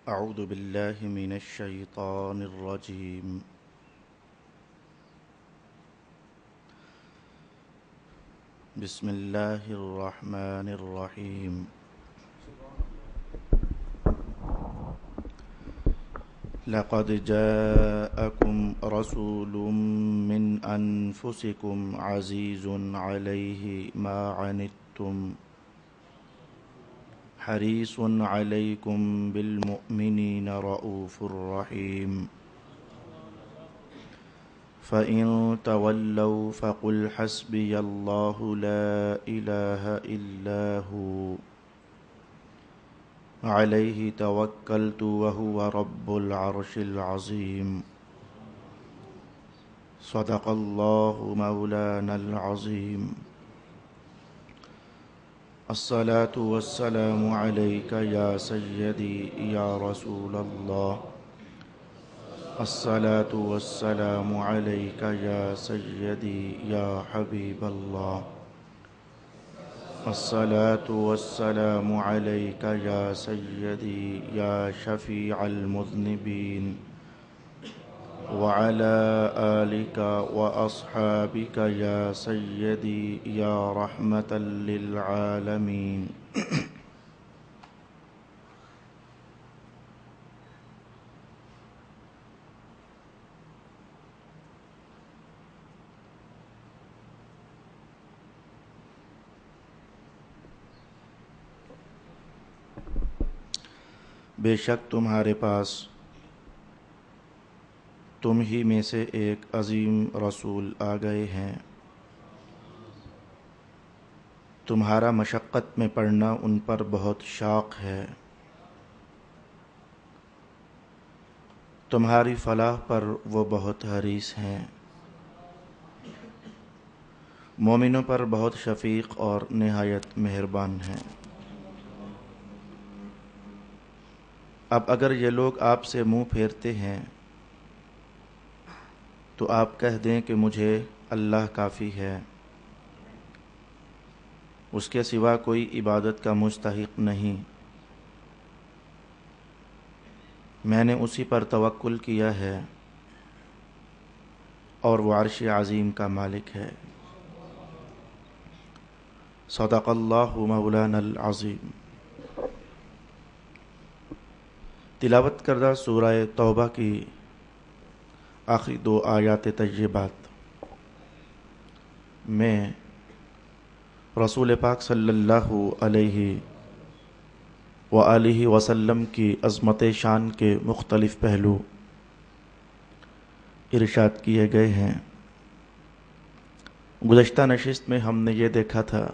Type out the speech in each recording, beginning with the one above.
أعوذ بالله من الشيطان الرجيم. بسم الله الرحمن الرحيم. لقد جاءكم رسول من أنفسكم عزيز عليه ما عنتم حريص عليكم بالمؤمنين رؤوف رحيم. فإن تولوا فقل حسبي الله لا إله إلا هو عليه توكلت وهو رب العرش العظيم. صدق الله مولانا العظيم. الصلاة والسلام عليك يا سيدي يا رسول الله. الصلاة والسلام عليك يا سيدي يا حبيب الله. الصلاة والسلام عليك يا سيدي يا شفيع المذنبين وعلى آلك وأصحابك يا سيدي يا رحمة للعالمين. بے شک تمہارے پاس تم ہی میں سے ایک عظیم رسول آ گئے ہیں. تمہارا مشقت میں پڑنا ان پر بہت شاق ہے. تمہاری فلاح پر وہ بہت حریص ہیں. مومنوں پر بہت شفیق اور نہایت مہربان ہیں. اب اگر یہ لوگ آپ سے منہ پھیرتے ہیں تو آپ کہہ دیں کہ مجھے اللہ کافی ہے، اس کے سوا کوئی عبادت کا مستحق نہیں. میں نے اسی پر توکل کیا ہے اور وہ عرش عظیم کا مالک ہے. صدق اللہ مولانا العظیم. تلاوت کردہ سورہ توبہ کی آخری 2 آیات طیبات میں رسول پاک صلی اللہ علیہ وآلہ وسلم کی عظمت شان کے مختلف پہلو ارشاد کیے گئے ہیں. گزشتہ نشست میں ہم نے یہ دیکھا تھا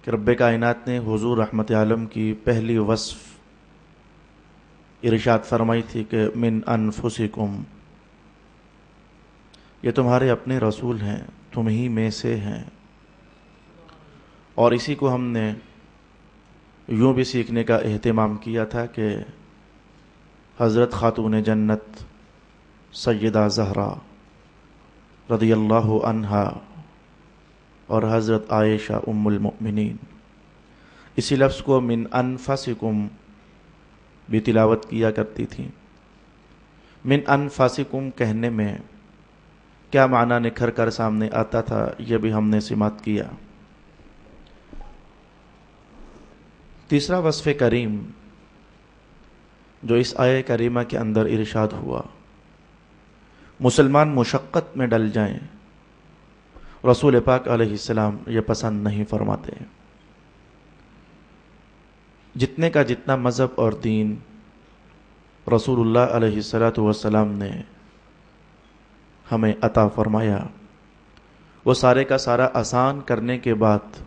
کہ رب کائنات نے حضور رحمت عالم کی پہلی وصف ارشاد فرمائی تھی کہ من انفسکم، یہ تمہارے اپنے رسول ہیں، تم ہی میں سے ہیں. اور اسی کو ہم نے یوں بھی سیکھنے کا اہتمام کیا تھا کہ حضرت خاتون جنت سیدہ زہرا رضی اللہ عنہا اور حضرت عائشہ ام المؤمنین اسی لفظ کو من انفسکم بھی تلاوت کیا کرتی تھیں. من انفسکم کہنے میں کیا معنی نکھر کر سامنے آتا تھا یہ بھی ہم نے سماعت کیا. تیسرا وصف کریم جو اس آیہ کریمہ کے اندر ارشاد ہوا، مسلمان مشقت میں ڈل جائیں، رسول پاک علیہ السلام یہ پسند نہیں فرماتے. جتنے کا جتنا مذہب اور دین رسول اللہ علیہ السلام نے ہمیں عطا فرمایا، وہ سارے کا سارا آسان کرنے کے بعد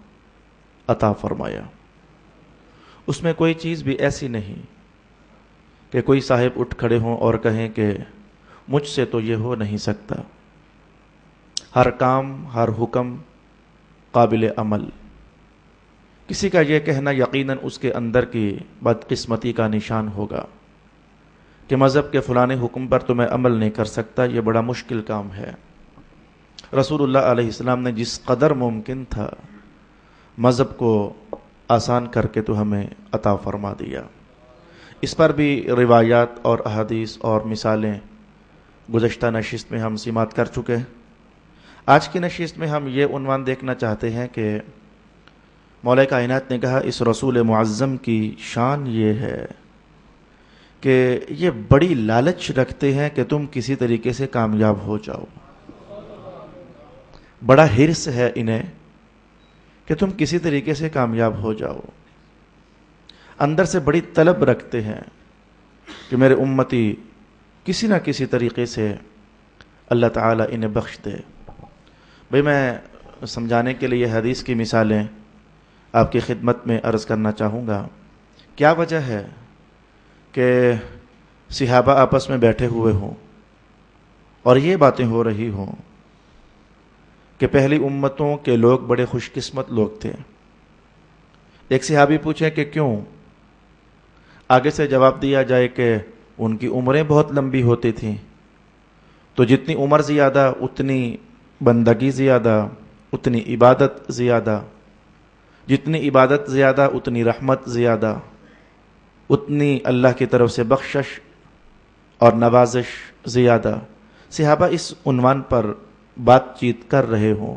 عطا فرمایا. اس میں کوئی چیز بھی ایسی نہیں کہ کوئی صاحب اٹھ کھڑے ہوں اور کہیں کہ مجھ سے تو یہ ہو نہیں سکتا. ہر کام، ہر حکم قابل عمل. کسی کا یہ کہنا یقیناً اس کے اندر کی بدقسمتی کا نشان ہوگا کہ مذہب کے فلانے حکم پر تو میں عمل نہیں کر سکتا، یہ بڑا مشکل کام ہے. رسول اللہ علیہ السلام نے جس قدر ممکن تھا مذہب کو آسان کر کے تو ہمیں عطا فرما دیا. اس پر بھی روایات اور احادیث اور مثالیں گزشتہ نشست میں ہم سماعت کر چکے ہیں۔ آج کی نشست میں ہم یہ عنوان دیکھنا چاہتے ہیں کہ مولا کائنات نے کہا اس رسول معظم کی شان یہ ہے کہ یہ بڑی لالچ رکھتے ہیں کہ تم کسی طریقے سے کامیاب ہو جاؤ، بڑا حرص ہے انہیں کہ تم کسی طریقے سے کامیاب ہو جاؤ، اندر سے بڑی طلب رکھتے ہیں کہ میرے امتی کسی نہ کسی طریقے سے اللہ تعالیٰ انہیں بخش دے۔ بھئی میں سمجھانے کے لیے حدیث کی مثالیں آپ کی خدمت میں عرض کرنا چاہوں گا۔ کیا وجہ ہے کہ صحابہ آپس میں بیٹھے ہوئے ہوں اور یہ باتیں ہو رہی ہوں کہ پہلی امتوں کے لوگ بڑے خوش قسمت لوگ تھے؟ ایک صحابی پوچھے کہ کیوں؟ آگے سے جواب دیا جائے کہ ان کی عمریں بہت لمبی ہوتی تھیں، تو جتنی عمر زیادہ اتنی بندگی زیادہ، اتنی عبادت زیادہ، جتنی عبادت زیادہ اتنی رحمت زیادہ، اتنی اللہ کی طرف سے بخشش اور نوازش زیادہ۔ صحابہ اس عنوان پر بات چیت کر رہے ہوں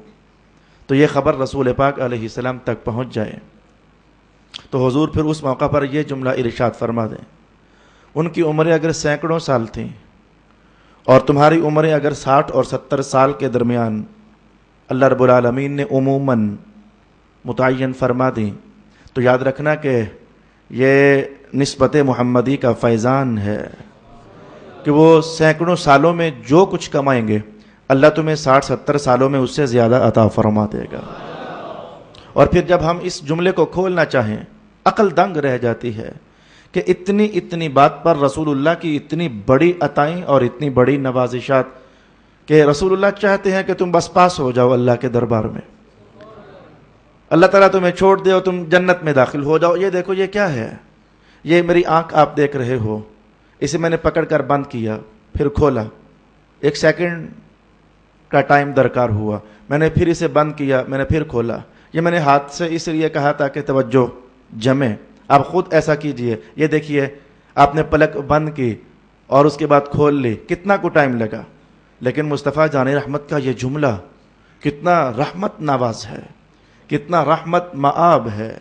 تو یہ خبر رسول پاک علیہ السلام تک پہنچ جائے تو حضور پھر اس موقع پر یہ جملہ ارشاد فرما دیں، ان کی عمریں اگر سینکڑوں سال تھیں اور تمہاری عمریں اگر 60 اور 70 سال کے درمیان اللہ رب العالمین نے عموماً متعین فرما دیں تو یاد رکھنا کہ یہ نسبت محمدی کا فیضان ہے کہ وہ سینکڑوں سالوں میں جو کچھ کمائیں گے اللہ تمہیں 60-70 سالوں میں اس سے زیادہ عطا فرما دے گا۔ اور پھر جب ہم اس جملے کو کھولنا چاہیں عقل دنگ رہ جاتی ہے کہ اتنی بات پر رسول اللہ کی اتنی بڑی عطائیں اور اتنی بڑی نوازشات کہ رسول اللہ چاہتے ہیں کہ تم بس پاس ہو جاؤ اللہ کے دربار میں، اللہ تعالیٰ تمہیں چھوڑ دے اور تم جنت میں داخل ہو جاؤ۔ یہ دیکھو یہ کیا ہے، یہ میری آنکھ آپ دیکھ رہے ہو، اسے میں نے پکڑ کر بند کیا پھر کھولا، 1 سیکنڈ کا ٹائم درکار ہوا، میں نے پھر اسے بند کیا، میں نے پھر کھولا۔ یہ میں نے ہاتھ سے اس لیے کہا تھا کہ توجہ جمے، آپ خود ایسا کیجئے۔ یہ دیکھیے آپ نے پلک بند کی اور اس کے بعد کھول لی، کتنا کو ٹائم لگا، لیکن مصطفیٰ جان رحمت کا یہ جملہ کتنا رحمت نواز ہے، کتنا رحمت معاب ہے،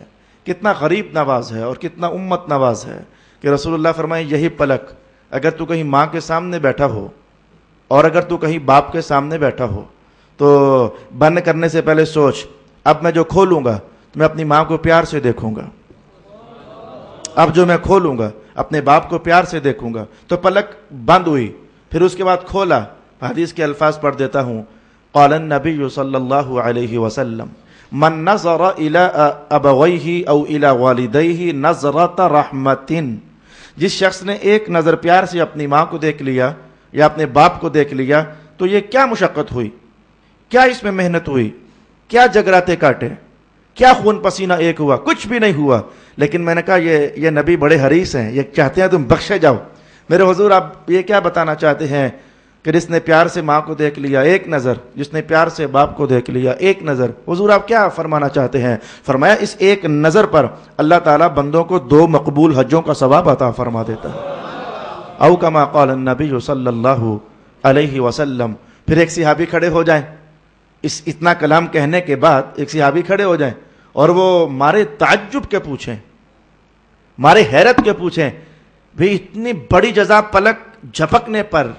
کتنا غریب نواز ہے اور کتنا امت نواز ہے کہ رسول اللہ فرمائے یہی پلک اگر تو کہیں ماں کے سامنے بیٹھا ہو اور اگر تو کہیں باپ کے سامنے بیٹھا ہو تو بند کرنے سے پہلے سوچ اب میں جو کھولوں گا تو میں اپنی ماں کو پیار سے دیکھوں گا، اب جو میں کھولوں گا اپنے باپ کو پیار سے دیکھوں گا۔ تو پلک بند ہوئی، پھر اس کے بعد کھولا۔ حدیث کے الفاظ پڑھ دیتا ہوں، قال النبی صلی اللہ علیہ وسلم من نظر الى ابویہ او الى والدیہ نظرۃ رحمت، جس شخص نے ایک نظر پیار سے اپنی ماں کو دیکھ لیا یا اپنے باپ کو دیکھ لیا تو یہ کیا مشقت ہوئی، کیا اس میں محنت ہوئی، کیا جگراتے کاٹے، کیا خون پسینہ ایک ہوا، کچھ بھی نہیں ہوا۔ لیکن میں نے کہا یہ نبی بڑے حریص ہیں، یہ چاہتے ہیں تم بخشے جاؤ۔ میرے حضور آپ یہ کیا بتانا چاہتے ہیں کہ جس نے پیار سے ماں کو دیکھ لیا ایک نظر، جس نے پیار سے باپ کو دیکھ لیا ایک نظر، حضور آپ کیا فرمانا چاہتے ہیں؟ فرمایا اس ایک نظر پر اللہ تعالیٰ بندوں کو 2 مقبول حجوں کا ثواب عطا فرما دیتا ہے، او کما قال النبی صلی اللہ علیہ وسلم۔ پھر ایک صحابی کھڑے ہو جائیں، اتنا کلام کہنے کے بعد ایک صحابی کھڑے ہو جائیں اور وہ مارے تعجب کے پوچھیں، مارے حیرت کے پوچھیں، بھی اتنی بڑی جزا پلک جھپکنے پر،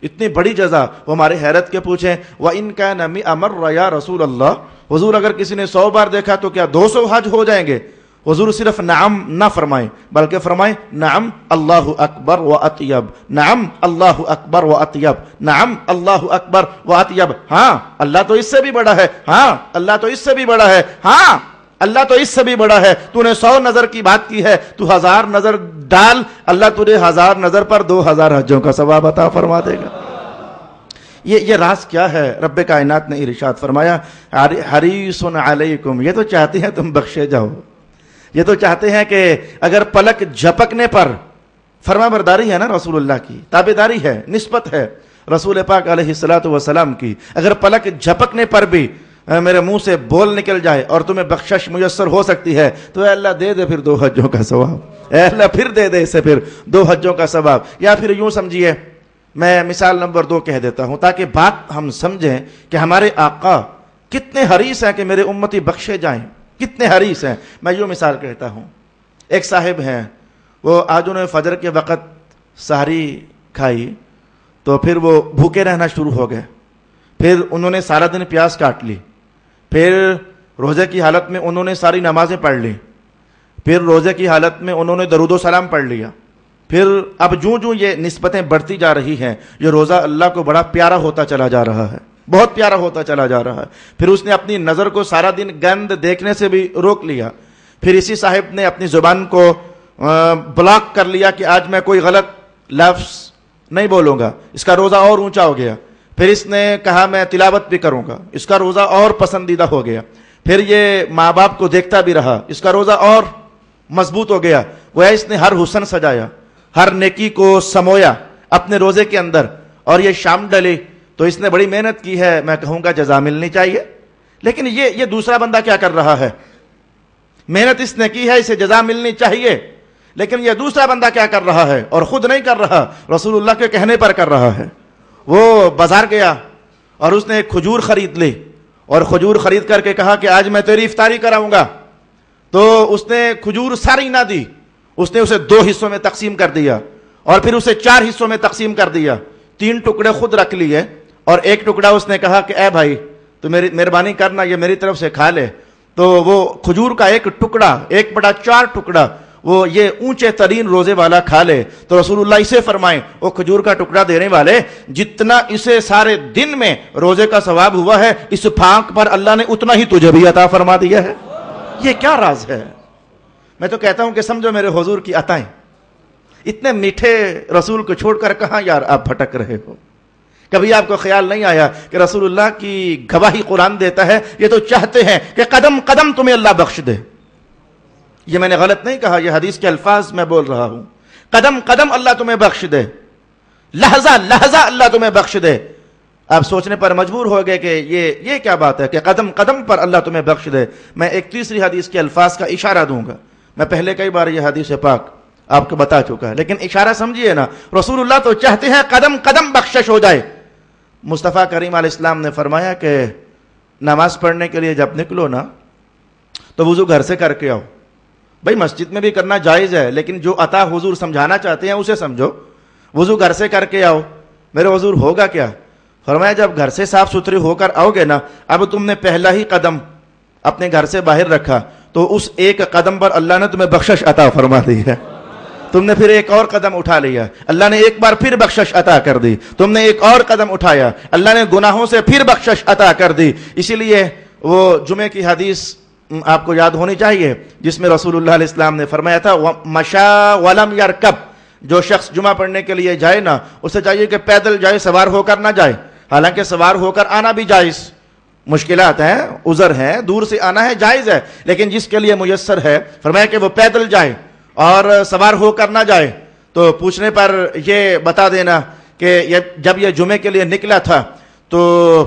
اتنی بڑی جزا، وہ ہمارے حیرت کے پوچھیں وَإِن كَانَ مِئَ مَرَّ یا رسول اللہ، حضور اگر کسی نے 100 بار دیکھا تو کیا 200 حج ہو جائیں گے؟ حضور صرف نعم نہ فرمائیں بلکہ فرمائیں نعم اللہ اکبر و اطیب، نعم اللہ اکبر و اطیب، نعم اللہ اکبر و اطیب۔ ہاں اللہ تو اس سے بھی بڑا ہے، ہاں اللہ تو اس سے بھی بڑا ہے، ہاں اللہ تو اس سے بھی بڑا ہے۔ تو نے 100 نظر کی بات کی ہے، تو 1000 نظر ڈال، اللہ تجھے 1000 نظر پر 2000 حجوں کا ثواب عطا فرما دے گا۔ یہ راز کیا ہے؟ رب کائنات نے ارشاد فرمایا حریص علیکم، یہ تو چاہتے ہیں تم بخشے جاؤ، یہ تو چاہتے ہیں کہ اگر پلک جھپکنے پر، فرما برداری ہے نا رسول اللہ کی، تابعداری ہے، نسبت ہے رسول پاک علیہ الصلوۃ والسلام کی، اگر پلک جھپکنے پر بھی میرے منہ سے بول نکل جائے اور تمہیں بخشش میسر ہو سکتی ہے تو اے اللہ دے دے پھر 2 حجوں کا ثواب، اے اللہ پھر دے دے اسے پھر 2 حجوں کا ثواب. یا پھر یوں سمجھیے، میں مثال نمبر 2 کہہ دیتا ہوں تاکہ بات ہم سمجھیں کہ ہمارے آقا کتنے حریص ہیں کہ میرے امتی بخشے جائیں، کتنے حریص ہیں. میں یوں مثال کہتا ہوں، ایک صاحب ہیں، وہ آج انہوں نے فجر کے وقت سحری کھائی تو پھر وہ بھوکے رہنا شروع ہو گئے، پھر انہوں نے سارا دن پیاس کاٹ لی، پھر روزے کی حالت میں انہوں نے ساری نمازیں پڑھ لی، پھر روزے کی حالت میں انہوں نے درود و سلام پڑھ لیا. پھر اب جوں یہ نسبتیں بڑھتی جا رہی ہیں، یہ روزہ اللہ کو بڑا پیارا ہوتا چلا جا رہا ہے، بہت پیارا ہوتا چلا جا رہا ہے. پھر اس نے اپنی نظر کو سارا دن گند دیکھنے سے بھی روک لیا. پھر اسی صاحب نے اپنی زبان کو بلاک کر لیا کہ آج میں کوئی غلط لفظ نہیں بولوں گا، اس کا روزہ اور اونچا ہو گیا. پھر اس نے کہا میں تلاوت بھی کروں گا، اس کا روزہ اور پسندیدہ ہو گیا. پھر یہ ماں باپ کو دیکھتا بھی رہا، اس کا روزہ اور مضبوط ہو گیا. گویا اس نے ہر حسن سجایا، ہر نیکی کو سمویا اپنے روزے کے اندر. اور یہ شام ڈلی تو اس نے بڑی محنت کی ہے، میں کہوں گا جزا ملنی چاہیے. لیکن یہ دوسرا بندہ کیا کر رہا ہے؟ محنت اس نے کی ہے، اسے جزا ملنی چاہیے. لیکن یہ دوسرا بندہ کیا کر رہا ہے؟ اور خود نہیں کر رہا، رسول اللہ کے کہنے پر کر رہا ہے. وہ بازار گیا اور اس نے ایک کھجور خرید لی اور کھجور خرید کر کے کہا کہ آج میں تیری افطاری کراؤں گا. تو اس نے کھجور ساری نہ دی، اس نے اسے 2 حصوں میں تقسیم کر دیا اور پھر اسے 4 حصوں میں تقسیم کر دیا. 3 ٹکڑے خود رکھ لیے اور 1 ٹکڑا اس نے کہا کہ اے بھائی تو میری مہربانی کرنا یہ میری طرف سے کھا لے. تو وہ کھجور کا 1 ٹکڑا 1/4 ٹکڑا وہ یہ اونچے ترین روزے والا کھا لے. تو رسول اللہ اسے فرمائیں، وہ کھجور کا ٹکڑا دینے والے، جتنا اسے سارے دن میں روزے کا ثواب ہوا ہے، اس پھانک پر اللہ نے اتنا ہی تجھے بھی عطا فرما دیا ہے. یہ کیا راز ہے؟ میں تو کہتا ہوں کہ سمجھو میرے حضور کی عطائیں. اتنے میٹھے رسول کو چھوڑ کر کہاں یار آپ بھٹک رہے ہو؟ کبھی آپ کو خیال نہیں آیا کہ رسول اللہ کی گواہی قرآن دیتا ہے، یہ تو چاہتے ہیں کہ قدم قدم تمہیں اللہ بخش دے. یہ میں نے غلط نہیں کہا، یہ حدیث کے الفاظ میں بول رہا ہوں. قدم قدم اللہ تمہیں بخش دے، لحظہ لحظہ اللہ تمہیں بخش دے. آپ سوچنے پر مجبور ہو گئے کہ یہ کیا بات ہے کہ قدم قدم پر اللہ تمہیں بخش دے. میں ایک تیسری حدیث کے الفاظ کا اشارہ دوں گا. میں پہلے کئی بار یہ حدیث پاک آپ کو بتا چکا ہے، لیکن اشارہ سمجھیے نا. رسول اللہ تو چاہتے ہیں قدم قدم بخشش ہو جائے. مصطفیٰ کریم علیہ السلام نے فرمایا کہ نماز پڑھنے کے لیے جب نکلو نا تو وضو گھر سے کر کے آؤ. بھائی مسجد میں بھی کرنا جائز ہے، لیکن جو عطا حضور سمجھانا چاہتے ہیں اسے سمجھو. وضو گھر سے کر کے آؤ. میرے حضور ہوگا کیا؟ فرمایا جب گھر سے صاف ستھری ہو کر آؤ گے نا، اب تم نے پہلا ہی قدم اپنے گھر سے باہر رکھا تو اس 1 قدم پر اللہ نے تمہیں بخشش عطا فرما دی ہے. تم نے پھر ایک اور قدم اٹھا لیا، اللہ نے ایک بار پھر بخشش عطا کر دی. تم نے ایک اور قدم اٹھایا، اللہ نے گناہوں سے پھر بخشش عطا کر دی. اسی لیے وہ جمعے کی حدیث آپ کو یاد ہونی چاہیے جس میں رسول اللہ علیہ السلام نے فرمایا تھا مشا ولم یرکب. جو شخص جمعہ پڑھنے کے لیے جائے نا، اسے چاہیے کہ پیدل جائے، سوار ہو کر نہ جائے. حالانکہ سوار ہو کر آنا بھی جائز، مشکلات ہیں، عذر ہیں، دور سے آنا ہے، جائز ہے، لیکن جس کے لیے میسر ہے فرمایا کہ وہ پیدل جائے اور سوار ہو کر نہ جائے. تو پوچھنے پر یہ بتا دینا کہ جب یہ جمعے کے لیے نکلا تھا تو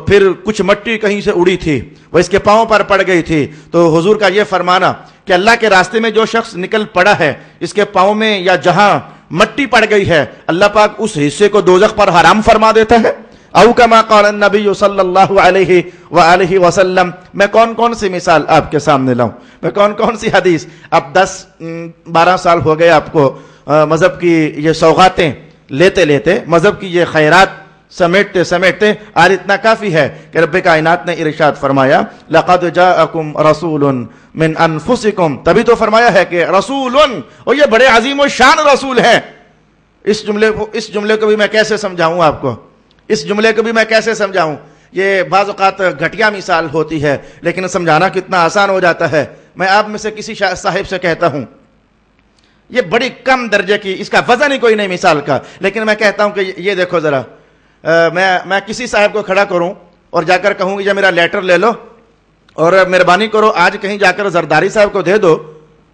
پھر کچھ مٹی کہیں سے اڑی تھی، وہ اس کے پاؤں پر پڑ گئی تھی. تو حضور کا یہ فرمانا کہ اللہ کے راستے میں جو شخص نکل پڑا ہے، اس کے پاؤں میں یا جہاں مٹی پڑ گئی ہے، اللہ پاک اس حصے کو دوزخ پر حرام فرما دیتا ہے. او کما قال النبی صلی اللہ علیہ وآلہ وسلم. میں کون سی مثال آپ کے سامنے لاؤں، میں کون سی حدیث. اب 10-12 سال ہو گئے آپ کو مذہب کی یہ سوغاتیں لیتے لیتے، مذہب کی یہ خیرات سمیٹتے سمیٹتے آج اتنا کافی ہے کہ رب کائنات نے ارشاد فرمایا لقد جاءکم رسول من انفسکم. تبھی تو فرمایا ہے کہ رسول، اور یہ بڑے عظیم و شان رسول ہیں. اس جملے کو بھی میں کیسے سمجھاؤں آپ کو، اس جملے کو بھی میں کیسے سمجھاؤں. یہ بعض اوقات گھٹیا مثال ہوتی ہے لیکن سمجھانا کتنا آسان ہو جاتا ہے. میں آپ میں سے کسی صاحب سے کہتا ہوں، یہ بڑی کم درجے کی، اس کا وزن ہی کوئی نہیں مثال کا، لیکن میں کہتا ہوں کہ یہ دیکھو ذرا، میں کسی صاحب کو کھڑا کروں اور جا کر کہوں کہ یہ میرا لیٹر لے لو اور مہربانی کرو آج کہیں جا کر زرداری صاحب کو دے دو،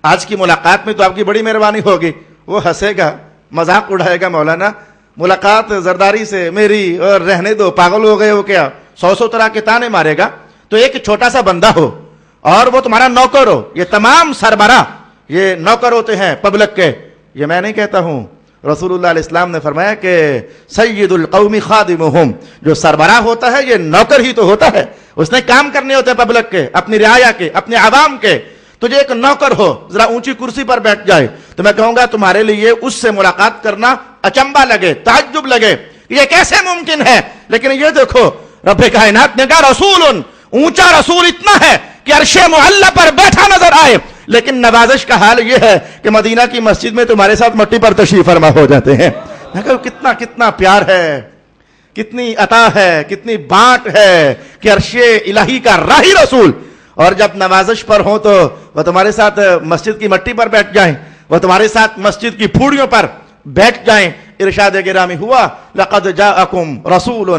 آج کی ملاقات میں تو آپ کی بڑی مہربانی ہوگی. وہ ہنسے گا، مذاق اڑائے گا، مولانا ملاقات زرداری سے میری، اور رہنے دو، پاگل ہو گئے ہو کیا، 100 طرح کے تانے مارے گا. تو تو ایک چھوٹا سا بندہ ہو اور وہ تمہارا نوکر ہو. یہ تمام سربراہ یہ نوکر ہوتے ہیں پبلک کے. یہ میں نہیں کہتا ہوں, رسول اللہ علیہ السلام نے فرمایا کہ سید القوم خادمہم, جو سربراہ ہوتا ہے یہ نوکر ہی تو ہوتا ہے, اس نے کام کرنے ہوتے ہیں پبلک کے, اپنی رعایا کے, اپنے عوام کے. تجھے ایک نوکر ہو ذرا اونچی کرسی پر بیٹھ جائے تو میں کہوں گا تمہارے لیے اس سے ملاقات کرنا اچنبھا لگے, تعجب لگے, یہ کیسے ممکن ہے. لیکن یہ دیکھو رب کائنات نے کہا رسول, اونچا رسول اتنا ہے کہ عرش معلی پر بیٹھا نظر آئے. لیکن نوازش کا حال یہ ہے کہ مدینہ کی مسجد میں تمہارے ساتھ مٹی پر تشریف فرما ہو جاتے ہیں. میں کہا کتنا کتنا پیار ہے, کتنی عطا ہے, کتنی بانٹ ہے کہ عرش الہی کا راہی رسول, اور جب نوازش پر ہوں تو وہ تمہارے ساتھ مسجد کی مٹی پر بیٹھ جائیں, وہ تمہارے ساتھ مسجد کی پھوڑیوں پر بیٹھ جائیں. ارشاد گرامی ہوا لقد جاءکم رسول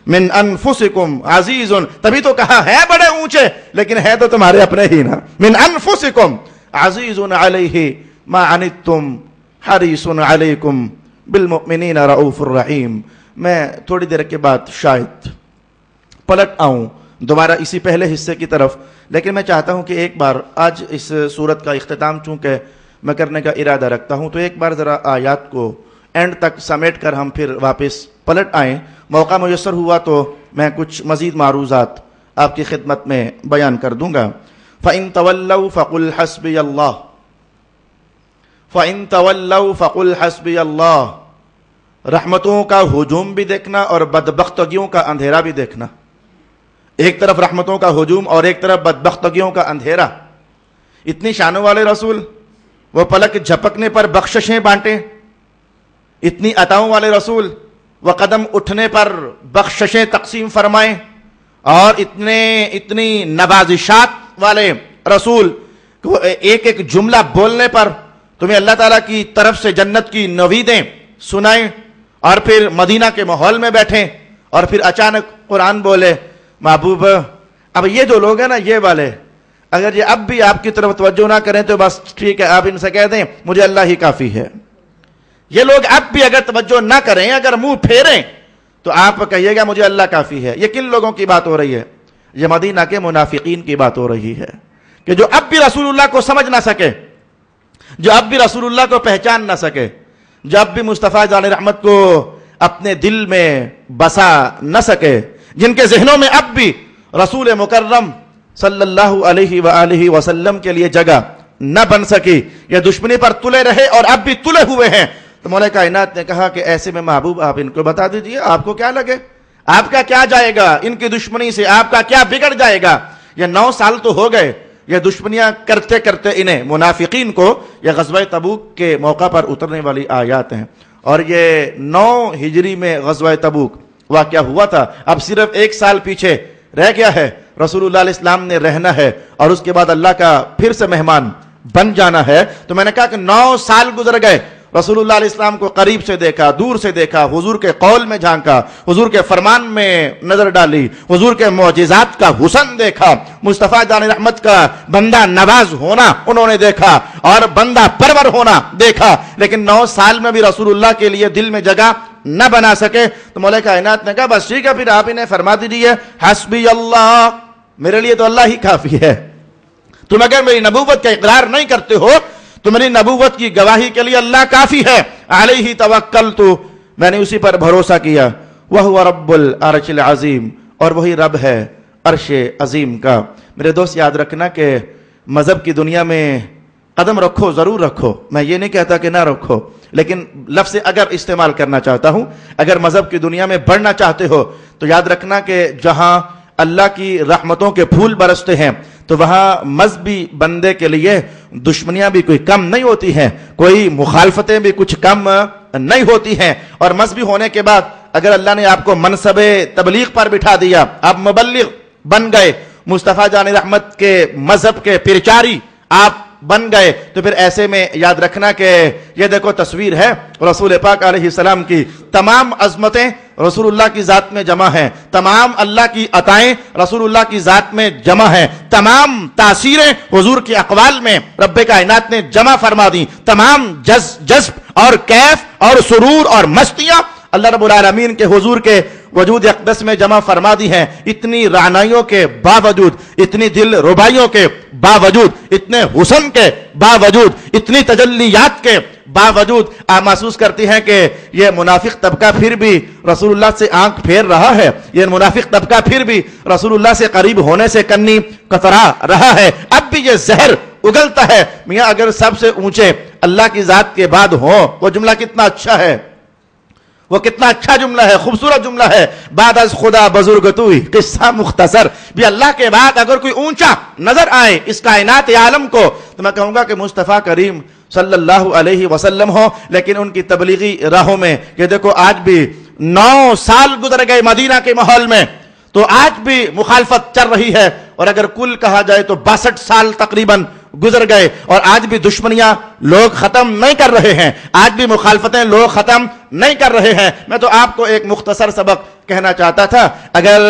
من انفسکم عزیز, تبھی تو کہا ہے بڑے اونچے لیکن ہے تو تمہارے اپنے ہی نا. من انفسکم عزیز علیہ ما عنتم حریص علیکم بالمؤمنین رؤوف الرحیم. میں تھوڑی دیر کے بعد شاید پلٹ آؤں دوبارہ اسی پہلے حصے کی طرف, لیکن میں چاہتا ہوں کہ ایک بار آج اس سورت کا اختتام چونکہ میں کرنے کا ارادہ رکھتا ہوں تو ایک بار ذرا آیات کو اینڈ تک سمیٹ کر ہم پھر واپس پلٹ آئیں. موقع میسر ہوا تو میں کچھ مزید معروضات آپ کی خدمت میں بیان کر دوں گا. فَإِن تَوَلَّوْا فَقُلْ حَسْبِيَ اللَّهُ فَإِن تَوَلَّوْا فَقُلْ حَسْبِيَ اللَّهُ. رحمتوں کا ہجوم بھی دیکھنا اور بدبختگیوں کا اندھیرا بھی دیکھنا. ایک طرف رحمتوں کا ہجوم اور ایک طرف بدبختگیوں کا اندھیرا. اتنی شانوں والے رسول, وہ پلک جھپکنے پر بخششیں بانٹیں. اتنی عطاؤں والے رسول, وہ قدم اٹھنے پر بخششیں تقسیم فرمائیں. اور اتنی نوازشات والے رسول, ایک ایک جملہ بولنے پر تمہیں اللہ تعالیٰ کی طرف سے جنت کی نویدیں سنائیں, اور پھر مدینہ کے ماحول میں بیٹھیں اور پھر اچانک قرآن بولے محبوب. اب یہ جو لوگ ہیں نا یہ والے, اگر یہ اب بھی آپ کی طرف توجہ نہ کریں تو بس ٹھیک ہے, آپ ان سے کہہ دیں مجھے اللہ ہی کافی ہے. یہ لوگ اب بھی اگر توجہ نہ کریں, اگر منہ پھیریں تو آپ کہیے گا مجھے اللہ کافی ہے. یہ کن لوگوں کی بات ہو رہی ہے؟ یہ مدینہ کے منافقین کی بات ہو رہی ہے کہ جو اب بھی رسول اللہ کو سمجھ نہ سکے, جو اب بھی رسول اللہ کو پہچان نہ سکے, جو اب بھی مصطفیٰ جان رحمت کو اپنے دل میں بسا نہ سکے, جن کے ذہنوں میں اب بھی رسول مکرم صلی اللہ علیہ وآلہ وسلم کے لیے جگہ نہ بن سکی, یہ دشمنی پر تلے رہے اور اب بھی تلے ہوئے ہیں. تو مولا کائنات نے کہا کہ ایسے میں محبوب آپ ان کو بتا دیجئے, آپ کو کیا لگے, آپ کا کیا جائے گا ان کی دشمنی سے, آپ کا کیا بگڑ جائے گا. یہ 9 سال تو ہو گئے یہ دشمنیاں کرتے کرتے انہیں منافقین کو. یہ غزوہ تبوک کے موقع پر اترنے والی آیات ہیں, اور یہ 9 ہجری میں غزوہ تبوک واقعہ ہوا تھا. اب صرف 1 سال پیچھے رہ گیا ہے, رسول اللہ علیہ السلام نے رہنا ہے اور اس کے بعد اللہ کا پھر سے مہمان بن جانا ہے. تو میں نے کہا کہ 9 سال گزر گئے, رسول اللہ علیہ السلام کو قریب سے دیکھا, دور سے دیکھا, حضور کے قول میں جھانکا, حضور کے فرمان میں نظر ڈالی, حضور کے معجزات کا حسن دیکھا, مصطفیٰ جان رحمت کا بندہ نواز ہونا انہوں نے دیکھا اور بندہ پرور ہونا دیکھا. لیکن 9 سال میں بھی رسول اللہ کے لیے دل میں جگہ نہ بنا سکے. تو مولا کائنات نے کہا بس ٹھیک ہے, پھر آپ انہیں فرما دیجیے حسبی اللہ, میرے لیے تو اللہ ہی کافی ہے. تم اگر میری نبوت کا اقرار نہیں کرتے ہو تو میری نبوت کی گواہی کے لیے اللہ کافی ہے. علیہ توکلت, میں نے اسی پر بھروسہ کیا. وہو رب العرش العظیم, اور وہی رب ہے عرش عظیم کا. میرے دوست یاد رکھنا کہ مذہب کی دنیا میں قدم رکھو, ضرور رکھو, میں یہ نہیں کہتا کہ نہ رکھو, لیکن لفظ اگر استعمال کرنا چاہتا ہوں. اگر مذہب کی دنیا میں بڑھنا چاہتے ہو تو یاد رکھنا کہ جہاں اللہ کی رحمتوں کے پھول برستے ہیں تو وہاں مذہبی بندے کے لیے دشمنیاں بھی کوئی کم نہیں ہوتی ہیں, کوئی مخالفتیں بھی کچھ کم نہیں ہوتی ہیں. اور مذہبی ہونے کے بعد اگر اللہ نے آپ کو منصب تبلیغ پر بٹھا دیا, آپ مبلغ بن گئے, مصطفیٰ جان رحمت کے مذہب کے پرچاری آپ بن گئے, تو پھر ایسے میں یاد رکھنا کہ یہ دیکھو تصویر ہے رسول پاک علیہ السلام کی. تمام عظمتیں رسول اللہ کی ذات میں جمع ہیں, تمام اللہ کی عطائیں رسول اللہ کی ذات میں جمع ہیں, تمام تاثیریں حضور کے اقوال میں رب کائنات نے جمع فرما دی, تمام جذب اور کیف اور سرور اور مستیاں اللہ رب العالمین کے حضور کے وجود اقدس میں جمع فرما دی ہیں، اتنی رعنائیوں کے باوجود، اتنی دل ربائیوں کے باوجود، اتنے حسن کے باوجود، اتنی تجلیات کے باوجود آپ محسوس کرتی ہیں کہ یہ منافق طبقہ پھر بھی رسول اللہ سے آنکھ پھیر رہا ہے، یہ منافق طبقہ پھر بھی رسول اللہ سے قریب ہونے سے کنی کترا رہا ہے، اب بھی یہ زہر اگلتا ہے۔ میاں اگر سب سے اونچے اللہ کی ذات کے بعد ہوں، وہ جملہ کتنا اچھا ہے، وہ کتنا اچھا جملہ ہے، خوبصورت جملہ ہے، بعد از خدا بزرگ توئی، قصہ مختصر۔ بھی اللہ کے بعد اگر کوئی اونچا نظر آئے اس کائنات عالم کو تو میں کہوں گا کہ مصطفیٰ کریم صلی اللہ علیہ وسلم ہو۔ لیکن ان کی تبلیغی راہوں میں یہ دیکھو آج بھی 9 سال گزر گئے مدینہ کے ماحول میں، تو آج بھی مخالفت چل رہی ہے، اور اگر کل کہا جائے تو 62 سال تقریباً گزر گئے، اور آج بھی دشمنیاں لوگ ختم نہیں کر رہے ہیں، آج بھی مخالفتیں لوگ ختم نہیں کر رہے ہیں۔ میں تو آپ کو ایک مختصر سبق کہنا چاہتا تھا، اگر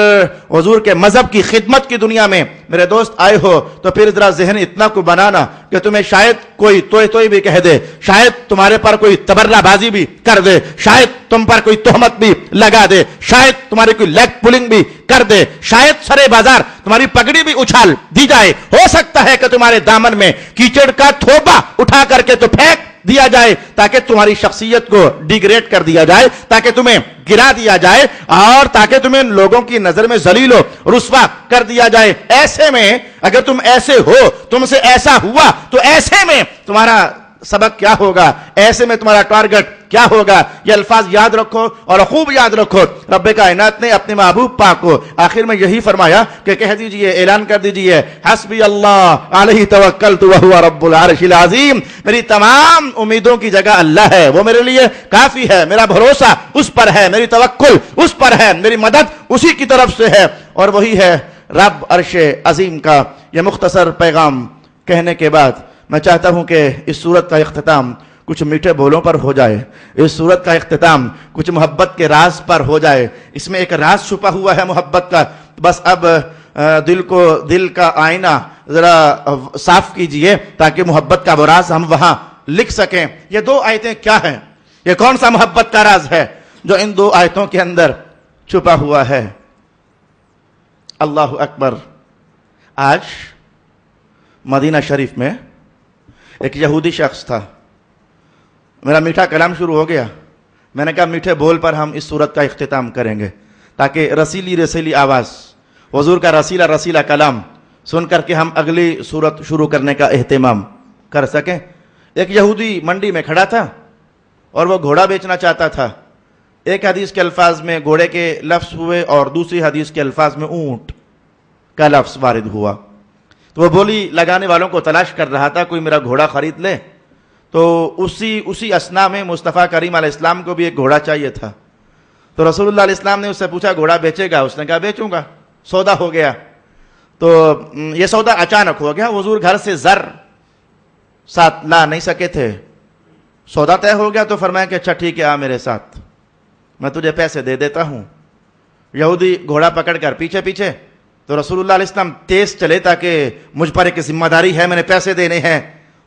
حضور کے مذہب کی خدمت کی دنیا میں میرے دوست آئے ہو تو پھر ذرا ذہن اتنا کو بنانا کہ تمہیں شاید کوئی توئی بھی کہہ دے، شاید تمہارے پر کوئی تبرہ بازی بھی کر دے، شاید تم پر کوئی تہمت بھی لگا دے، شاید تمہاری کوئی لیگ پولنگ بھی کر دے، شاید سرے بازار تمہاری پگڑی بھی اچھال دی جائے، ہو سکتا ہے کہ تمہارے دامن میں کیچڑ کا تھوپا اٹھا کر کے تو پھینک دیا جائے تاکہ تمہاری شخصیت کو ڈیگریڈ کر دیا جائے، تاکہ تمہیں گرا دیا جائے، اور تاکہ تمہیں لوگوں کی نظر میں ذلیل و رسوا کر دیا جائے۔ ایسے میں اگر تم ایسے ہو، تم سے ایسا ہوا، تو ایسے میں تمہارا سبق کیا ہوگا، ایسے میں تمہارا ٹارگٹ کیا ہوگا؟ یہ الفاظ یاد رکھو اور خوب یاد رکھو۔ رب کائنات نے اپنے محبوب پاک کو آخر میں یہی فرمایا کہ کہہ دیجئے، اعلان کر دیجئے، حسبی اللہ علیہ توکلت وہو رب العرش العظیم، میری تمام امیدوں کی جگہ اللہ ہے، وہ میرے لیے کافی ہے، میرا بھروسہ اس پر ہے، میری توکل اس پر ہے، میری مدد اسی کی طرف سے ہے، اور وہی ہے رب عرش عظیم کا۔ یہ مختصر پیغام کہنے کے بعد میں چاہتا ہوں کہ اس سورت کا اختتام کچھ میٹھے بولوں پر ہو جائے، اس سورت کا اختتام کچھ محبت کے راز پر ہو جائے۔ اس میں ایک راز چھپا ہوا ہے محبت کا، بس اب دل کا آئینہ ذرا صاف کیجئے تاکہ محبت کا وہ راز ہم وہاں لکھ سکیں۔ یہ 2 آیتیں کیا ہیں؟ یہ کون سا محبت کا راز ہے جو ان 2 آیتوں کے اندر چھپا ہوا ہے؟ اللہ اکبر۔ آج مدینہ شریف میں ایک یہودی شخص تھا، میرا میٹھا کلام شروع ہو گیا، میں نے کہا میٹھے بول پر ہم اس سورت کا اختتام کریں گے تاکہ رسیلی آواز، حضور کا رسیلا کلام سن کر کے ہم اگلی سورت شروع کرنے کا اہتمام کر سکیں۔ ایک یہودی منڈی میں کھڑا تھا اور وہ گھوڑا بیچنا چاہتا تھا۔ ایک حدیث کے الفاظ میں گھوڑے کے لفظ ہوئے اور دوسری حدیث کے الفاظ میں اونٹ کا لفظ وارد ہوا، تو وہ بولی لگانے والوں کو تلاش کر رہا تھا کوئی میرا گھوڑا خرید لے، تو اسی اسنا میں مصطفیٰ کریم علیہ السلام کو بھی ایک گھوڑا چاہیے تھا۔ تو رسول اللہ علیہ السلام نے اس سے پوچھا گھوڑا بیچے گا؟ اس نے کہا بیچوں گا۔ سودا ہو گیا۔ تو یہ سودا اچانک ہو گیا، حضور گھر سے زر ساتھ لا نہیں سکے تھے، سودا طے ہو گیا تو فرمایا کہ اچھا ٹھیک ہے آ میرے ساتھ، میں تجھے پیسے دے دیتا ہوں۔ یہودی گھوڑا پکڑ کر پیچھے تو رسول اللہ علیہ السلام تیز چلے تاکہ مجھ پر ایک ذمہ داری ہے، میں نے پیسے دینے ہیں۔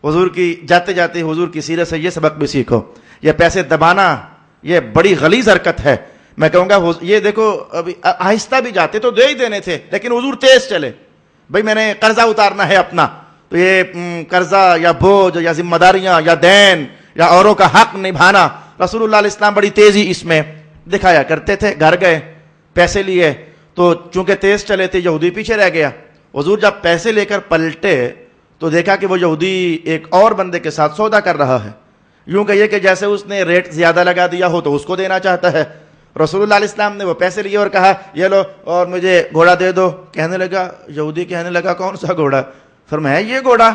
حضور کی جاتے جاتے حضور کی سیرت سے یہ سبق بھی سیکھو، یہ پیسے دبانا یہ بڑی غلیظ حرکت ہے۔ میں کہوں گا یہ دیکھو ابھی آہستہ بھی جاتے تو دے ہی دینے تھے، لیکن حضور تیز چلے، بھئی میں نے قرضہ اتارنا ہے اپنا، تو یہ قرضہ یا بوجھ یا ذمہ داریاں یا دین یا اوروں کا حق نبھانا، رسول اللہ علیہ السلام بڑی تیزی اس میں دکھایا کرتے تھے۔ گھر گئے، پیسے لیے، تو چونکہ تیز چلے تھے یہودی پیچھے رہ گیا۔ حضور جب پیسے لے کر پلٹے تو دیکھا کہ وہ یہودی ایک اور بندے کے ساتھ سودا کر رہا ہے، یوں کہیے کہ جیسے اس نے ریٹ زیادہ لگا دیا ہو تو اس کو دینا چاہتا ہے۔ رسول اللہ علیہ السلام نے وہ پیسے لیے اور کہا یہ لو اور مجھے گھوڑا دے دو۔ کہنے لگا یہودی کہنے لگا کون سا گھوڑا؟ فرمایا یہ گھوڑا۔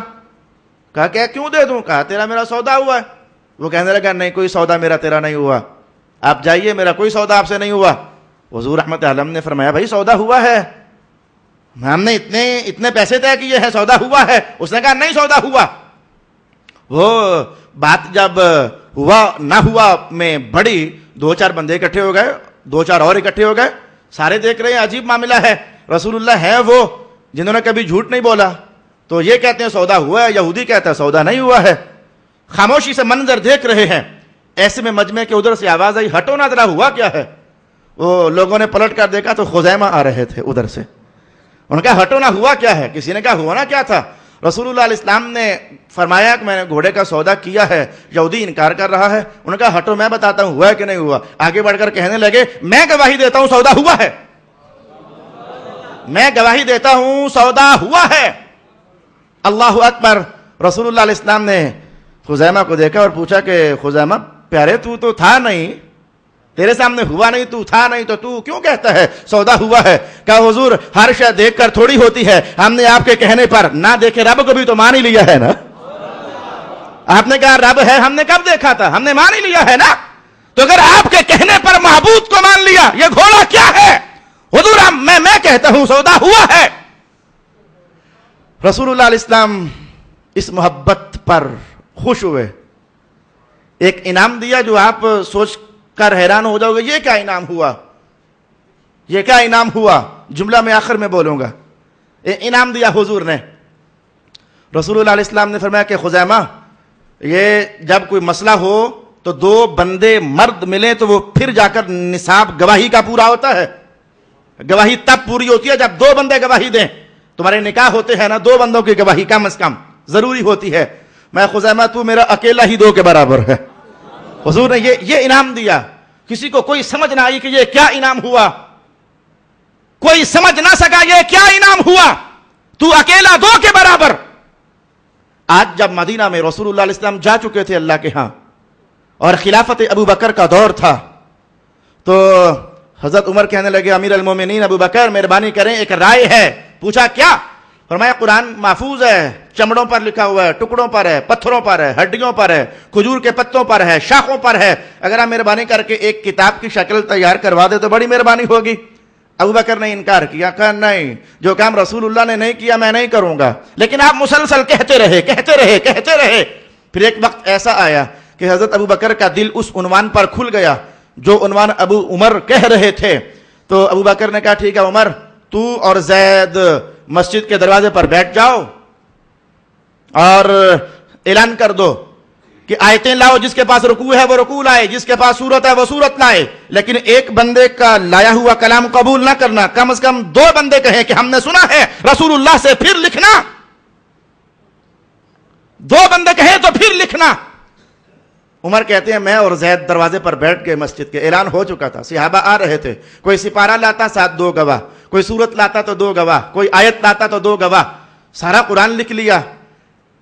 کہا کہ کیوں دے دوں؟ کہا تیرا میرا سودا ہوا ہے۔ وہ کہنے لگا نہیں کوئی سودا میرا تیرا نہیں ہوا، آپ جائیے، میرا کوئی سودا آپ سے نہیں ہوا۔ حضور رحمت عالم نے فرمایا بھائی سودا ہوا ہے، ہم نے اتنے پیسے طے کیے ہیں، سودا ہوا ہے۔ اس نے کہا نہیں سودا ہوا۔ وہ بات جب ہوا نہ ہوا میں بڑی، 2-4 بندے اکٹھے ہو گئے، 2-4 اور اکٹھے ہو گئے، سارے دیکھ رہے ہیں عجیب معاملہ ہے، رسول اللہ ہے وہ جنہوں نے کبھی جھوٹ نہیں بولا، تو یہ کہتے ہیں سودا ہوا ہے، یہودی کہتا ہے سودا نہیں ہوا ہے۔ خاموشی سے منظر دیکھ رہے ہیں، ایسے میں مجمع کے ادھر سے آواز آئی ہٹو نا ذرا ہوا کیا ہے. وہ لوگوں نے پلٹ کر دیکھا تو خزیمہ آ رہے تھے ادھر سے. انہوں نے کہا ہٹو نا ہوا کیا ہے. کسی نے کہا ہوا نا کیا تھا. رسول اللہ علیہ السلام نے فرمایا کہ میں نے گھوڑے کا سودا کیا ہے, یہودی انکار کر رہا ہے. انہوں نے کہا ہٹو میں بتاتا ہوں ہوا ہے کہ نہیں ہوا. آگے بڑھ کر کہنے لگے میں گواہی دیتا ہوں سودا ہوا ہے, میں گواہی دیتا ہوں سودا ہوا ہے. اللہ اکبر. رسول اللہ علیہ السلام نے خزیمہ کو دیکھا اور پوچھا کہ خزیمہ پیارے تو تھا نہیں, تیرے سامنے ہوا نہیں, تو تھا نہیں, تو کیوں کہتا ہے سودا ہوا ہے. کہا حضور ہر شے دیکھ کر تھوڑی ہوتی ہے, ہم نے آپ کے کہنے پر نہ دیکھے رب کو بھی تو مان ہی لیا ہے نا. آپ نے کہا رب ہے, ہم نے کب دیکھا تھا, ہم نے مان ہی لیا ہے نا. تو اگر آپ کے کہنے پر معبود کو مان لیا, یہ گھوڑا کیا ہے حضور میں کہتا ہوں سودا ہوا ہے. رسول اللہ علیہ السلام اس محبت پر خوش ہوئے. ایک انعام دیا جو آپ سوچ کر حیران ہو جاؤ گے, یہ کیا انعام ہوا, یہ کیا انعام ہوا. جملہ میں آخر میں بولوں گا. انعام دیا حضور نے. رسول اللہ علیہ السلام نے فرمایا کہ خزیمہ یہ جب کوئی مسئلہ ہو تو 2 بندے مرد ملیں تو وہ پھر جا کر نصاب گواہی کا پورا ہوتا ہے. گواہی تب پوری ہوتی ہے جب 2 بندے گواہی دیں. تمہارے نکاح ہوتے ہیں نا, 2 بندوں کی گواہی کم از کم ضروری ہوتی ہے. میں خزیمہ تو میرا اکیلا ہی 2 کے برابر ہے. حضور نے یہ انعام دیا. کسی کو کوئی سمجھ نہ آئی کہ یہ کیا انعام ہوا, کوئی سمجھ نہ سکا یہ کیا انعام ہوا, تو اکیلا 2 کے برابر. آج جب مدینہ میں رسول اللہ علیہ السلام جا چکے تھے اللہ کے ہاں اور خلافت ابو بکر کا دور تھا, تو حضرت عمر کہنے لگے امیر المومنین ابو بکر مہربانی کریں ایک رائے ہے. پوچھا کیا. فرمایا قرآن محفوظ ہے, چمڑوں پر لکھا ہوا ہے, ٹکڑوں پر ہے, پتھروں پر ہے, ہڈیوں پر ہے, کھجور کے پتوں پر ہے, شاخوں پر ہے. اگر آپ مہربانی کر کے ایک کتاب کی شکل تیار کروا دے تو بڑی مہربانی ہوگی. ابو بکر نے انکار کیا, کہا نہیں, جو کام رسول اللہ نے نہیں کیا میں نہیں کروں گا. لیکن آپ مسلسل کہتے رہے. پھر ایک وقت ایسا آیا کہ حضرت ابو بکر کا دل اس عنوان پر کھل گیا جو عنوان ابو عمر کہہ رہے تھے. تو ابو بکر نے کہا ٹھیک ہے عمر, تو اور زید مسجد کے دروازے پر بیٹھ جاؤ اور اعلان کر دو کہ آیتیں لاؤ, جس کے پاس رکوع ہے وہ رکوع لائے, جس کے پاس سورت ہے وہ سورت لائے. لیکن ایک بندے کا لایا ہوا کلام قبول نہ کرنا. کم از کم 2 بندے کہیں کہ ہم نے سنا ہے رسول اللہ سے, پھر لکھنا. 2 بندے کہیں تو پھر لکھنا. عمر کہتے ہیں میں اور زید دروازے پر بیٹھ گئے مسجد کے. اعلان ہو چکا تھا, صحابہ آ رہے تھے. کوئی سپارہ لاتا ساتھ 2 گواہ, کوئی سورت لاتا تو 2 گواہ, کوئی آیت لاتا تو 2 گواہ. سارا قرآن لکھ لیا.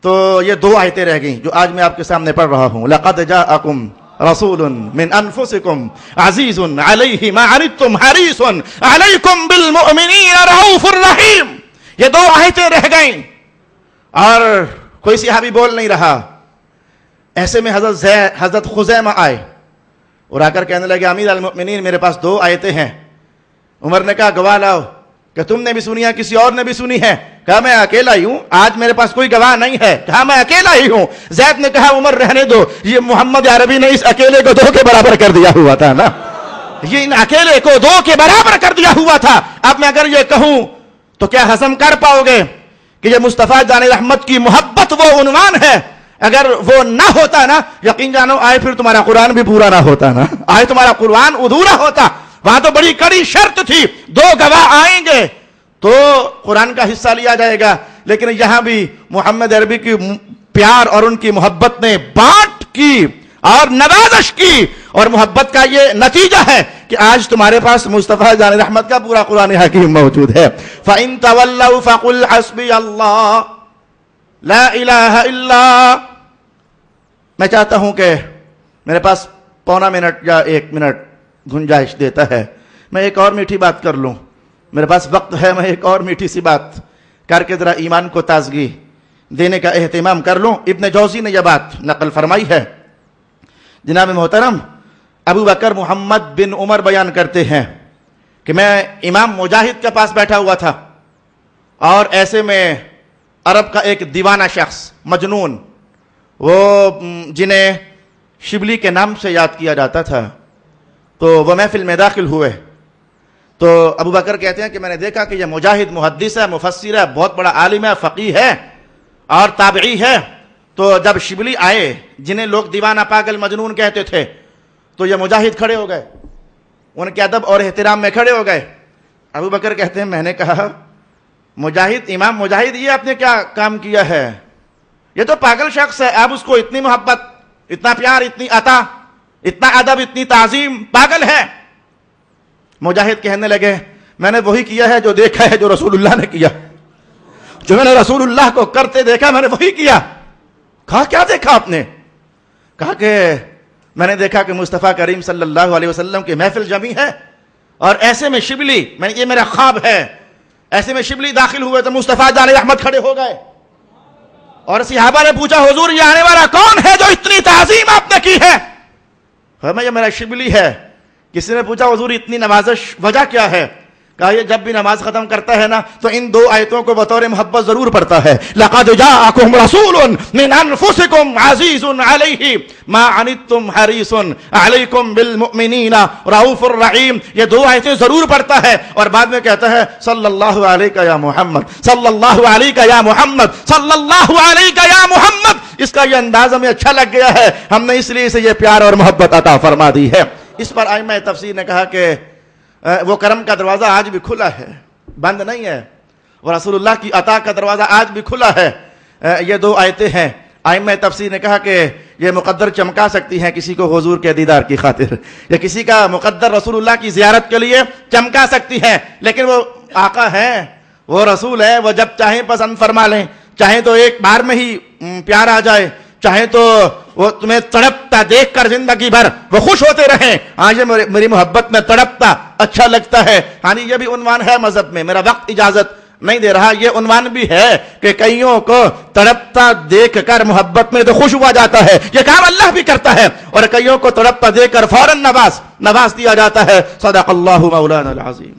تو یہ 2 آیتیں رہ گئیں جو آج میں آپ کے سامنے پڑھ رہا ہوں. لَقَدْ جَاءَكُمْ رَسُولٌ مِّنْ أَنفُسِكُمْ عَزِيزٌ عَلَيْهِ مَا عَنِتُّمْ حَرِيصٌ عَلَيْكُمْ بِالْمُؤْمِنِينَ رَءُوفٌ رَحِيمٌ. یہ 2 آیتیں رہ گئیں اور کوئی صحابی بول نہیں رہا. ایسے میں حضرت خزیمہ آئے اور آ کر کہنے لگے امیر المؤمنین میرے پاس 2 آیتیں ہیں. عمر نے کہا گواہ لاؤ. کہ تم نے بھی سنی ہے, کسی اور نے بھی سنی ہے. کہا میں اکیلا ہی ہوں, آج میرے پاس کوئی گواہ نہیں ہے. کہا میں اکیلا ہی ہوں. زید نے کہا عمر رہنے دو, یہ محمد عربی نے اس اکیلے کو 2 کے برابر کر دیا ہوا تھا نا, یہ ان اکیلے کو 2 کے برابر کر دیا ہوا تھا. اب میں اگر یہ کہوں تو کیا ہضم کر پاؤ گے کہ یہ مصطفیٰ جان رحمت کی محبت وہ عنوان ہے. اگر وہ نہ ہوتا نا, یقین جانو آئے پھر تمہارا قرآن بھی پورا نہ ہوتا نا, آئے تمہارا قرآن ادھورا ہوتا. وہاں تو بڑی کڑی شرط تھی, 2 گواہ آئیں گے تو قرآن کا حصہ لیا جائے گا. لیکن یہاں بھی محمد عربی کی پیار اور ان کی محبت نے بانٹ کی اور نوازش کی, اور محبت کا یہ نتیجہ ہے کہ آج تمہارے پاس مصطفیٰ جان رحمت کا پورا قرآن حکیم موجود ہے. فَإِن تَوَلَّوْا فَقُلْ حَسْبِيَ اللَّهُ لا الہ الا. میں چاہتا ہوں کہ میرے پاس 1.25 منٹ یا 1 منٹ گنجائش دیتا ہے, میں ایک اور میٹھی بات کر لوں. میرے پاس وقت ہے, میں ایک اور میٹھی سی بات کر کے ذرا ایمان کو تازگی دینے کا اہتمام کر لوں. ابن جوزی نے یہ بات نقل فرمائی ہے. جناب محترم ابو بکر محمد بن عمر بیان کرتے ہیں کہ میں امام مجاہد کے پاس بیٹھا ہوا تھا اور ایسے میں عرب کا ایک دیوانہ شخص, مجنون, وہ جنہیں شبلی کے نام سے یاد کیا جاتا تھا, تو وہ محفل میں داخل ہوئے. تو ابو بکر کہتے ہیں کہ میں نے دیکھا کہ یہ مجاہد محدث ہے, مفسر ہے, بہت بڑا عالم ہے, فقیہ ہے اور تابعی ہے. تو جب شبلی آئے جنہیں لوگ دیوانہ پاگل مجنون کہتے تھے تو یہ مجاہد کھڑے ہو گئے، ان کے ادب اور احترام میں کھڑے ہو گئے۔ ابو بکر کہتے ہیں میں نے کہا مجاہد، امام مجاہد، یہ آپ نے کیا کام کیا ہے؟ یہ تو پاگل شخص ہے، آپ اس کو اتنی محبت، اتنا پیار، اتنی عطا، اتنا ادب، اتنی تعظیم، پاگل ہے۔ مجاہد کہنے لگے میں نے وہی کیا ہے جو دیکھا ہے جو رسول اللہ نے کیا، جو میں نے رسول اللہ کو کرتے دیکھا میں نے وہی کیا۔ کہا کیا دیکھا آپ نے؟ کہا کہ میں نے دیکھا کہ مصطفیٰ کریم صلی اللہ علیہ وسلم کی محفل جمی ہے اور ایسے میں شبلی، یہ میرا خواب ہے، ایسے میں شبلی داخل ہوئے تو مصطفیٰ جان احمد کھڑے ہو گئے اور صحابہ نے پوچھا حضور یہ آنے والا کون ہے جو اتنی تعظیم آپ نے کی ہے؟ فرمایا یہ میرا شبلی ہے۔ کسی نے پوچھا حضور اتنی نوازش وجہ کیا ہے؟ کہا یہ جب بھی نماز ختم کرتا ہے نا تو ان دو آیتوں کو بطور محبت ضرور پڑھتا ہے، لَقَدْ جَاءَكُمْ رَسُولٌ مِّنْ أَنفُسِكُمْ عَزِيزٌ عَلَيْهِ مَا عَنِتُّمْ حَرِيصٌ عَلَيْكُمْ بِالْمُؤْمِنِينَ رَءُوفٌ رَحِيمٌ، یہ دو آیتیں ضرور پڑھتا ہے اور بعد میں کہتا ہے صلی اللہ علیہ یا محمد، صلی اللہ علیہ یا محمد، صلی اللہ علیہ یا محمد۔ اس کا یہ انداز ہمیں اچھا لگ گیا ہے، ہم نے اس لیے اسے یہ پیار اور محبت عطا فرما دی ہے۔ اس پر ائمہ تفسیر نے کہا کہ وہ کرم کا دروازہ آج بھی کھلا ہے، بند نہیں ہے، اور رسول اللہ کی عطا کا دروازہ آج بھی کھلا ہے۔ یہ دو آیتیں ہیں، ائمہ تفسیر نے کہا کہ یہ مقدر چمکا سکتی ہیں کسی کو حضور کے دیدار کی خاطر، یا کسی کا مقدر رسول اللہ کی زیارت کے لیے چمکا سکتی ہے، لیکن وہ آقا ہے، وہ رسول ہے، وہ جب چاہیں پسند فرما لیں، چاہیں تو ایک بار میں ہی پیار آ جائے، چاہیں تو وہ تمہیں تڑپتا دیکھ کر زندگی بھر وہ خوش ہوتے رہیں، ہاں یہ میری محبت میں تڑپتا اچھا لگتا ہے۔ ہاں یہ بھی عنوان ہے مذہب میں، میرا وقت اجازت نہیں دے رہا، یہ عنوان بھی ہے کہ کئیوں کو تڑپتا دیکھ کر محبت میں تو خوش ہوا جاتا ہے، یہ کام اللہ بھی کرتا ہے، اور کئیوں کو تڑپتا دیکھ کر فوراً نواز دیا جاتا ہے۔ صدق اللہ مولانا العظیم۔